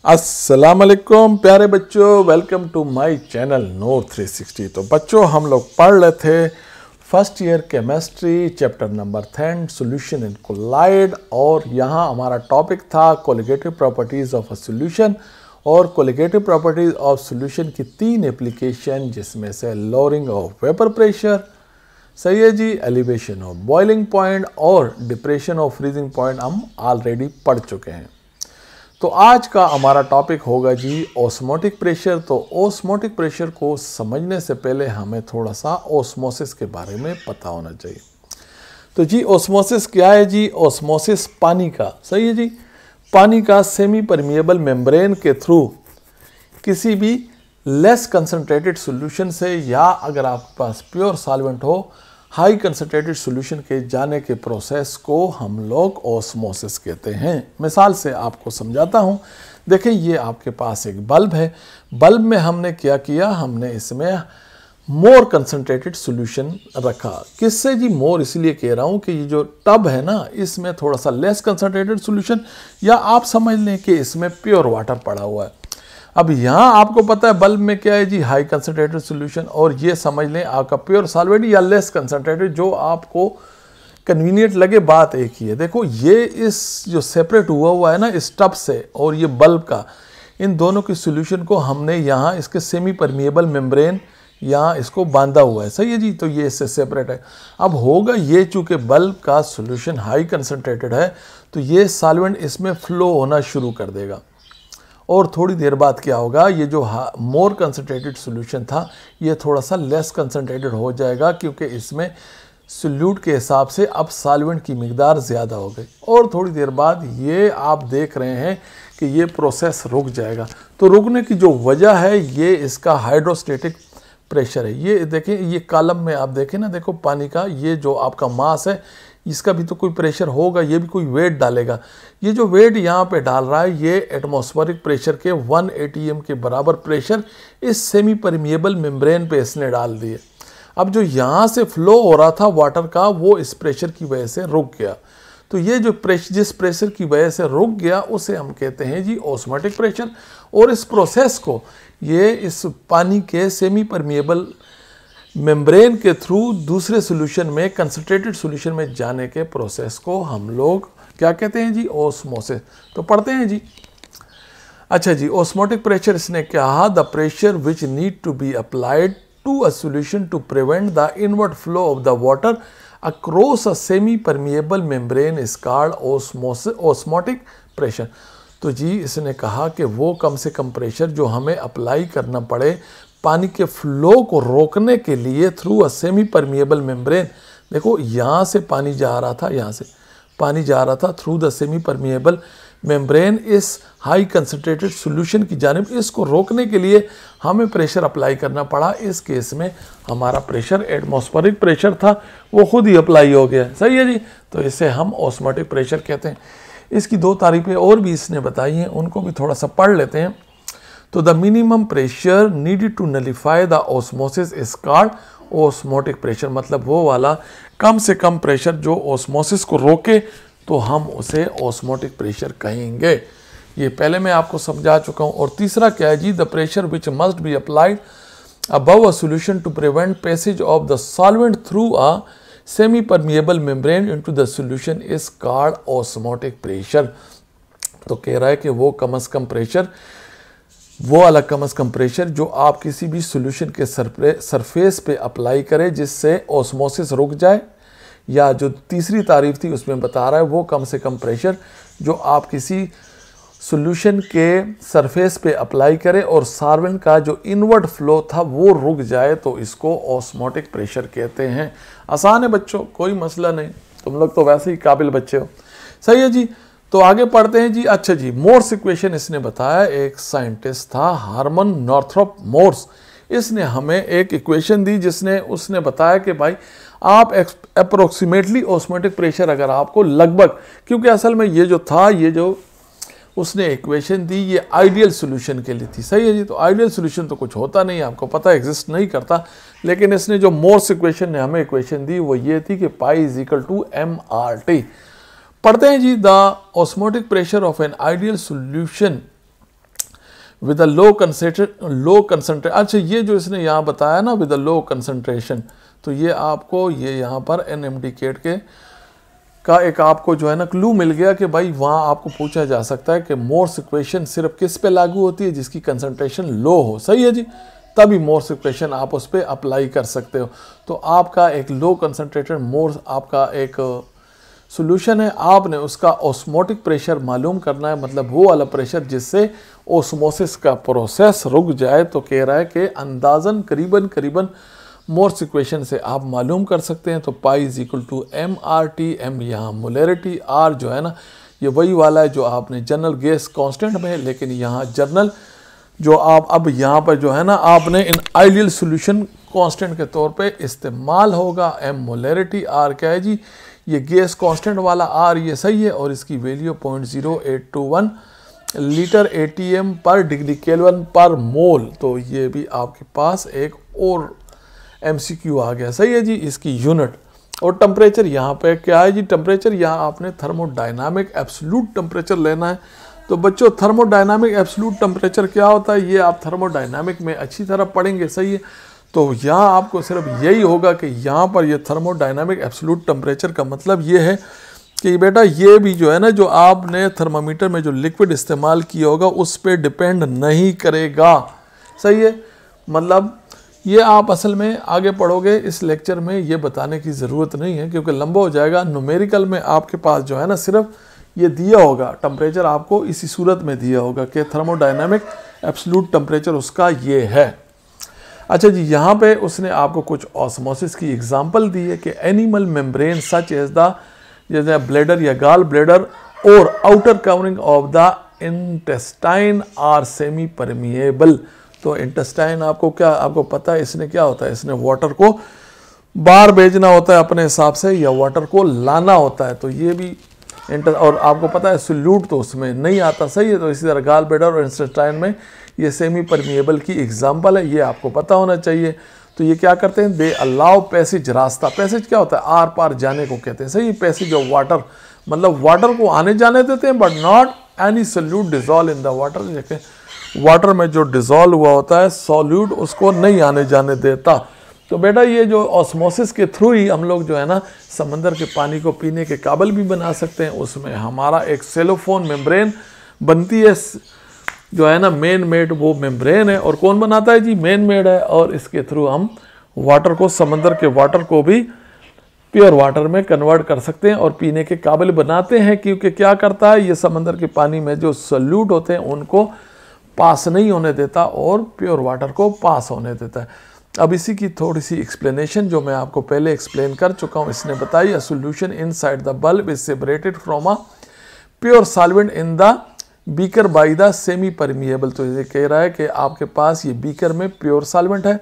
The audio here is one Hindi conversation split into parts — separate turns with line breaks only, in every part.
अस्सलाम वालेकुम प्यारे बच्चों, welcome to my channel Noor 360। तो बच्चों, हम लोग पढ़ रहे थे first year chemistry chapter number 10 solution in colloid, और यहाँ हमारा टॉपिक था colligative properties of a solution और कोलिगेटिव प्रॉपर्टीज़ ऑफ सॉल्यूशन की 3 एप्लीकेशन, जिसमें से लोअरिंग ऑफ वेपर प्रेशर, सही है जी, एलिवेशन ऑफ बॉइलिंग पॉइंट और डिप्रेशन ऑफ फ्रीजिंग पॉइंट हम ऑलरेडी पढ़ चुके हैं। तो आज का हमारा टॉपिक होगा जी ऑस्मोटिक प्रेशर। तो ऑस्मोटिक प्रेशर को समझने से पहले हमें थोड़ा सा ऑस्मोसिस के बारे में पता होना चाहिए। तो जी ऑस्मोसिस क्या है जी? ऑस्मोसिस पानी का, सही है जी, पानी का सेमी परमिएबल मेम्ब्रेन के थ्रू किसी भी लेस कंसनट्रेटेड सॉल्यूशन से, या अगर आपके पास प्योर सॉल्वेंट हो, हाई कंसनट्रेटेड सॉल्यूशन के जाने के प्रोसेस को हम लोग ऑस्मोसिस कहते हैं। मिसाल से आपको समझाता हूँ। देखिए, ये आपके पास एक बल्ब है। बल्ब में हमने क्या किया, हमने इसमें मोर कंसनट्रेटेड सॉल्यूशन रखा। किससे जी? मोर इसलिए कह रहा हूँ कि ये जो टब है ना, इसमें थोड़ा सा लेस कंसनट्रेटेड सॉल्यूशन, या आप समझ लें कि इसमें प्योर वाटर पड़ा हुआ है। अब यहाँ आपको पता है बल्ब में क्या है जी? हाई कंसनट्रेटेड सॉल्यूशन, और ये समझ लें आपका प्योर सॉल्वेंट या लेस कंसनट्रेटेड, जो आपको कन्वीनियंट लगे। बात एक ही है। देखो, ये इस जो सेपरेट हुआ है ना इस टब से, और ये बल्ब का, इन दोनों की सॉल्यूशन को हमने यहाँ इसके सेमी परमिएबल मेम्ब्रेन यहाँ इसको बांधा हुआ है, सही है जी। तो ये इससे सेपरेट है। अब होगा ये, चूँकि बल्ब का सॉल्यूशन हाई कंसनट्रेटेड है, तो ये सॉल्वेंट इसमें फ्लो होना शुरू कर देगा, और थोड़ी देर बाद क्या होगा, ये जो मोर कंसनट्रेटेड सॉल्यूशन था, ये थोड़ा सा लेस कंसनट्रेटेड हो जाएगा, क्योंकि इसमें सोल्यूट के हिसाब से अब सॉल्वेंट की मिकदार ज़्यादा हो गई। और थोड़ी देर बाद ये आप देख रहे हैं कि ये प्रोसेस रुक जाएगा। तो रुकने की जो वजह है, ये इसका हाइड्रोस्टेटिक प्रेशर है। ये देखें, ये कॉलम में आप देखें ना, देखो पानी का ये जो आपका मास है, इसका भी तो कोई प्रेशर होगा, ये भी कोई वेट डालेगा। ये जो वेट यहाँ पे डाल रहा है, ये एटमॉस्फेरिक प्रेशर के 1 atm के बराबर प्रेशर इस सेमी परमिएबल मेम्ब्रेन पे इसने डाल दिए। अब जो यहाँ से फ्लो हो रहा था वाटर का, वो इस प्रेशर की वजह से रुक गया। तो ये जो प्रेशर, जिस प्रेशर की वजह से रुक गया, उसे हम कहते हैं जी ऑस्मोटिक प्रेशर। और इस प्रोसेस को ये इस पानी के सेमी परमिएबल मेम्ब्रेन के थ्रू दूसरे सॉल्यूशन में, कंसंट्रेटेड सॉल्यूशन में जाने के प्रोसेस को हम लोग क्या कहते हैं जी? ऑस्मोसिस। तो पढ़ते हैं जी। अच्छा जी, ऑस्मोटिक प्रेशर इसने कहा, the pressure which need to be applied to a solution to prevent the inward flow of the water across a semi permeable membrane is called osmotic pressure. तो जी इसने कहा कि वो कम से कम प्रेशर जो हमें अप्लाई करना पड़े पानी के फ्लो को रोकने के लिए through a semi permeable membrane. देखो, यहाँ से पानी जा रहा था, यहाँ से पानी जा रहा था through the semi permeable membrane इस हाई कंसनट्रेटेड सॉल्यूशन की जानिब। इसको रोकने के लिए हमें प्रेशर अप्लाई करना पड़ा। इस केस में हमारा प्रेशर एटमॉस्फेरिक प्रेशर था, वो खुद ही अप्लाई हो गया, सही है जी। तो इसे हम ऑस्मोटिक प्रेशर कहते हैं। इसकी 2 तारीफें और भी इसने बताई हैं, उनको भी थोड़ा सा पढ़ लेते हैं। तो the minimum pressure needed to nullify the osmosis is called osmotic pressure. मतलब वो वाला कम से कम प्रेशर जो ऑस्मोसिस को रोके, तो हम उसे ऑस्मोटिक प्रेशर कहेंगे। ये पहले मैं आपको समझा चुका हूँ। और तीसरा क्या है जी? The pressure which must be applied above a solution to prevent passage of the solvent through a semi permeable membrane into the solution is called osmotic pressure. तो कह रहा है कि वो कम से कम प्रेशर, वो वाला कम से कम प्रेशर जो आप किसी भी सॉल्यूशन के सरफेस पे अप्लाई करें जिससे ऑस्मोसिस रुक जाए, या जो तीसरी तारीफ थी उसमें बता रहा है वो कम से कम प्रेशर जो आप किसी सॉल्यूशन के सरफेस पे अप्लाई करें और सॉल्वेंट का जो इनवर्ड फ्लो था वो रुक जाए, तो इसको ऑस्मोटिक प्रेशर कहते हैं। आसान है बच्चों, कोई मसला नहीं, तुम लोग तो वैसे ही काबिल बच्चे हो, सही है जी। तो आगे पढ़ते हैं जी। अच्छा जी, मोर्स इक्वेशन इसने बताया। एक साइंटिस्ट था हार्मन नॉर्थरोप मोर्स, इसने हमें एक इक्वेशन दी जिसने उसने बताया कि भाई आप अप्रोक्सीमेटली ऑस्मोटिक प्रेशर अगर आपको लगभग, क्योंकि असल में ये जो था, ये जो उसने इक्वेशन दी, ये आइडियल सॉल्यूशन के लिए थी, सही है जी। तो आइडियल सॉल्यूशन तो कुछ होता नहीं, आपको पता एग्जिस्ट नहीं करता। लेकिन इसने जो मोर्स इक्वेशन ने हमें इक्वेशन दी वो ये थी कि pi is equal to mRT। पढ़ते हैं जी। The osmotic pressure of an ideal solution with a low concentration. अच्छा, ये जो इसने यहाँ बताया ना विद अ लो कंसंट्रेशन, तो ये आपको ये यहाँ पर NMDK के का एक आपको जो है ना क्लू मिल गया कि भाई वहाँ आपको पूछा जा सकता है कि मोर्स इक्वेशन सिर्फ किस पे लागू होती है, जिसकी कंसंट्रेशन लो हो। सही है जी, तभी मोर्स इक्वेशन आप उस पर अप्लाई कर सकते हो। तो आपका एक लो कंसंट्रेटेड मोर्स आपका एक सॉल्यूशन है, आपने उसका ऑस्मोटिक प्रेशर मालूम करना है, मतलब वो वाला प्रेशर जिससे ओस्मोसिस का प्रोसेस रुक जाए। तो कह रहा है कि अंदाजन करीबन मोर्स इक्वेशन से आप मालूम कर सकते हैं। तो pi is equal to MRT, M यहाँ मोलरिटी, R जो है ना ये वही वाला है जो आपने जनरल गैस कांस्टेंट में है, लेकिन यहाँ जनरल जो आप अब यहाँ पर जो है ना आपने इन आइडियल सॉल्यूशन कांस्टेंट के तौर पे इस्तेमाल होगा। M मोलरिटी, R क्या है जी, ये गैस कांस्टेंट वाला R ये सही है, और इसकी वैल्यू 0.0821 लीटर ATM पर डिग्री केल्विन पर मोल। तो ये भी आपके पास एक और MCQ आ गया। सही है जी, इसकी यूनिट। और टेम्परेचर यहाँ पे क्या है जी, टेम्परेचर यहाँ आपने थर्मोडायनामिक एब्सोल्यूट टेम्परेचर लेना है। तो बच्चों थर्मोडायनामिक एब्सोल्यूट टेम्परेचर क्या होता है, ये आप थर्मोडायनामिक में अच्छी तरह पढ़ेंगे। सही है, तो यहाँ आपको सिर्फ यही होगा कि यहाँ पर ये थर्मोडायनामिक एब्सोल्यूट टेम्परेचर का मतलब ये है कि बेटा ये भी जो है ना जो आपने थर्मामीटर में जो लिक्विड इस्तेमाल किया होगा उस पर डिपेंड नहीं करेगा। सही है, मतलब ये आप असल में आगे पढ़ोगे इस लेक्चर में, ये बताने की ज़रूरत नहीं है क्योंकि लंबा हो जाएगा। न्यूमेरिकल में आपके पास जो है ना सिर्फ ये दिया होगा, टेम्परेचर आपको इसी सूरत में दिया होगा कि थर्मोडायनामिक एब्सोल्यूट टेम्परेचर उसका ये है। अच्छा जी, यहाँ पे उसने आपको कुछ ऑस्मोसिस की एग्जांपल दी है कि animal membrane such as the जैसे ब्लैडर या गाल ब्लैडर और outer covering of the intestine are semi permeable. तो इंटेस्टाइन आपको क्या आपको पता है इसने क्या होता है, इसने वाटर को बाहर भेजना होता है अपने हिसाब से या वाटर को लाना होता है। तो ये भी और आपको पता है सोल्यूट तो उसमें नहीं आता। सही है, तो इसी तरह गाल ब्लैडर और इंटेस्टाइन में ये सेमी परमिएबल की एग्जांपल है, ये आपको पता होना चाहिए। तो ये क्या करते हैं, दे अलाउ पैसेज, रास्ता। पैसेज क्या होता है, आर पार जाने को कहते हैं। सही, पैसेज ऑफ वाटर मतलब वाटर को आने जाने देते हैं, but not any solute dissolve in the water. देखें वाटर में जो डिजॉल्व हुआ होता है सॉल्यूट उसको नहीं आने जाने देता। तो बेटा ये जो ऑस्मोसिस के थ्रू ही हम लोग जो है ना समंदर के पानी को पीने के काबिल भी बना सकते हैं। उसमें हमारा एक सेलोफोन मेम्ब्रेन बनती है जो है ना, मेन मेड वो मेम्ब्रेन है। और कौन बनाता है जी, मेन मेड है। और इसके थ्रू हम वाटर को, समंदर के वाटर को भी प्योर वाटर में कन्वर्ट कर सकते हैं और पीने के काबिल बनाते हैं। क्योंकि क्या करता है, ये समंदर के पानी में जो सोल्यूट होते हैं उनको पास नहीं होने देता और प्योर वाटर को पास होने देता है। अब इसी की थोड़ी सी एक्सप्लेनेशन जो मैं आपको पहले एक्सप्लेन कर चुका हूँ, इसने बताई, a solution inside the bulb is separated from a pure solvent in the beaker by the semi permeable. तो ये कह रहा है कि आपके पास ये बीकर में प्योर सॉल्वेंट है,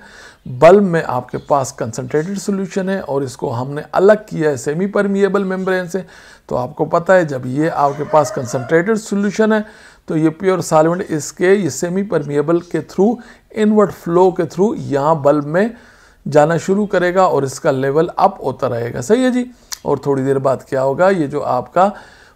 बल्ब में आपके पास कंसंट्रेटेड सॉल्यूशन है और इसको हमने अलग किया है सेमी परमिएबल मेम्ब्रेन से। तो आपको पता है जब ये आपके पास कंसंट्रेटेड सॉल्यूशन है तो ये प्योर सॉल्वेंट इसके ये सेमी परमिएबल के थ्रू, इनवर्ड फ्लो के थ्रू यहाँ बल्ब में जाना शुरू करेगा और इसका लेवल अप होता रहेगा। सही है जी। और थोड़ी देर बाद क्या होगा, ये जो आपका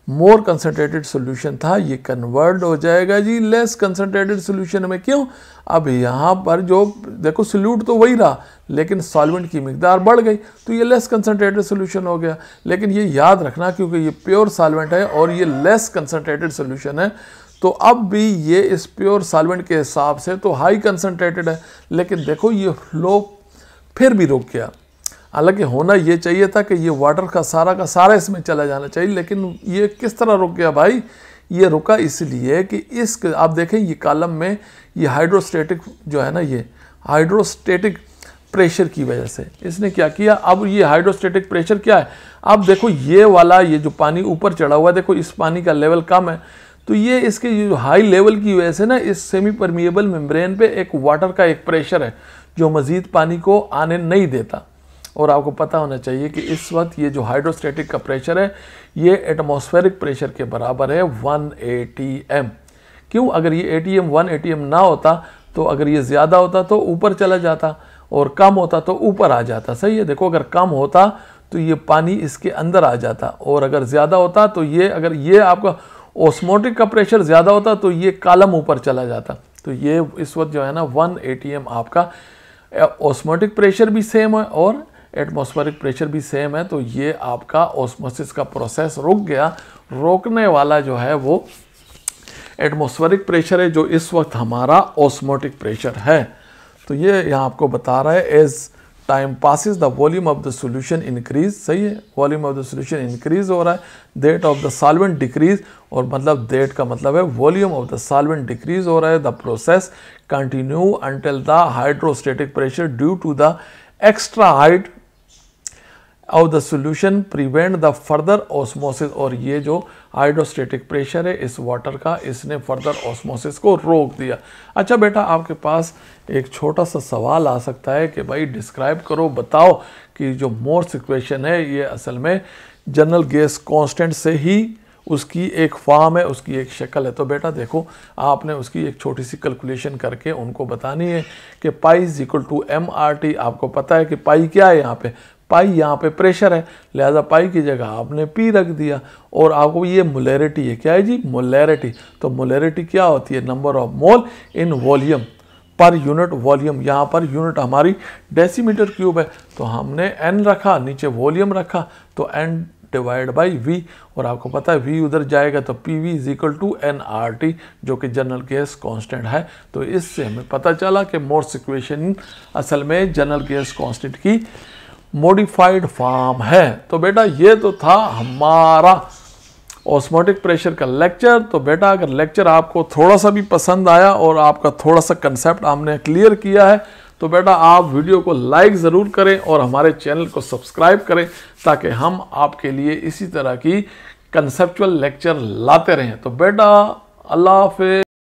मोर कंसंट्रेटेड सॉल्यूशन था ये कन्वर्ट हो जाएगा जी लेस कंसंट्रेटेड सॉल्यूशन में। क्यों, अब यहाँ पर जो देखो सोल्यूट तो वही रहा लेकिन सॉल्वेंट की मिकदार बढ़ गई तो ये लेस कंसंट्रेटेड सॉल्यूशन हो गया। लेकिन ये याद रखना क्योंकि ये प्योर सॉल्वेंट है और ये लेस कंसंट्रेटेड सॉल्यूशन है, तो अब भी ये इस प्योर सॉल्वेंट के हिसाब से तो हाई कंसंट्रेटेड है, लेकिन देखो ये फ्लो फिर भी रुक गया। हालांकि होना ये चाहिए था कि ये वाटर का सारा इसमें चला जाना चाहिए, लेकिन ये किस तरह रुक गया भाई, ये रुका इसलिए कि इस आप देखें ये कॉलम में ये हाइड्रोस्टेटिक जो है ना, ये हाइड्रोस्टेटिक प्रेशर की वजह से इसने क्या किया। अब ये हाइड्रोस्टेटिक प्रेशर क्या है, अब देखो ये वाला ये जो पानी ऊपर चढ़ा हुआ है, देखो इस पानी का लेवल कम है तो ये इसके जो हाई लेवल की वजह से ना इस सेमी परमिएबल मेम्ब्रेन पे एक वाटर का एक प्रेशर है जो मज़ीद पानी को आने नहीं देता। और आपको पता होना चाहिए कि इस वक्त ये जो हाइड्रोस्टेटिक का प्रेशर है ये एटमॉस्फेरिक प्रेशर के बराबर है 1 atm। क्यों, अगर ये ATM 1 atm ना होता तो अगर ये ज़्यादा होता तो ऊपर चला जाता और कम होता तो ऊपर आ जाता। सही है, देखो अगर कम होता तो ये पानी इसके अंदर आ जाता और अगर ज़्यादा होता तो ये अगर ये आपका ऑस्मोटिक का प्रेशर ज़्यादा होता तो ये कॉलम ऊपर चला जाता। तो ये इस वक्त जो है ना 1 atm आपका ऑस्मोटिक प्रेशर भी सेम है और एटमॉस्फेरिक प्रेशर भी सेम है। तो ये आपका ऑस्मोसिस का प्रोसेस रुक गया। रोकने वाला जो है वो एटमॉस्फेरिक प्रेशर है, जो इस वक्त हमारा ऑस्मोटिक प्रेशर है। तो ये यहाँ आपको बता रहा है as time passes the volume of the solution increase, सही है, volume of the solution increase हो रहा है, that of the solvent decrease, और मतलब दैट का मतलब है volume of the solvent decrease हो रहा है। The process continue until the hydrostatic pressure due to the extra height of the solution prevent the further osmosis, और ये जो हाइड्रोस्टेटिक प्रेशर है इस वाटर का, इसने फर्दर ऑस्मोसिस को रोक दिया। अच्छा बेटा, आपके पास एक छोटा सा सवाल आ सकता है कि भाई डिस्क्राइब करो, बताओ कि जो मोर्स इक्वेशन है ये असल में जनरल गैस कांस्टेंट से ही उसकी एक फॉर्म है, उसकी एक शक्ल है। तो बेटा देखो, आपने उसकी एक छोटी सी कैलकुलेशन करके उनको बतानी है कि pi is equal to mRT। आपको पता है कि पाई क्या है, यहाँ पे पाई यहाँ पे प्रेशर है, लिहाजा पाई की जगह आपने पी रख दिया। और आपको ये मोलैरिटी है, क्या है जी, मोलैरिटी। तो मोलैरिटी क्या होती है, number of mole in volume per unit volume. यहाँ पर यूनिट हमारी डेसीमीटर क्यूब है, तो हमने n रखा, नीचे वॉल्यूम रखा, तो n डिवाइड बाई v, और आपको पता है v उधर जाएगा तो PV is equal to nRT, जो कि जनरल गैस कांस्टेंट है। तो इससे हमें पता चला कि मोर्स इक्वेशन असल में जनरल गैस कांस्टेंट की मॉडिफाइड फॉर्म है। तो बेटा ये तो था हमारा ऑस्मोटिक प्रेशर का लेक्चर। तो बेटा अगर लेक्चर आपको थोड़ा सा भी पसंद आया और आपका थोड़ा सा कंसेप्ट हमने क्लियर किया है, तो बेटा आप वीडियो को लाइक ज़रूर करें और हमारे चैनल को सब्सक्राइब करें, ताकि हम आपके लिए इसी तरह की कंसेप्चुअल लेक्चर लाते रहें। तो बेटा अल्लाह हाफ़िज़।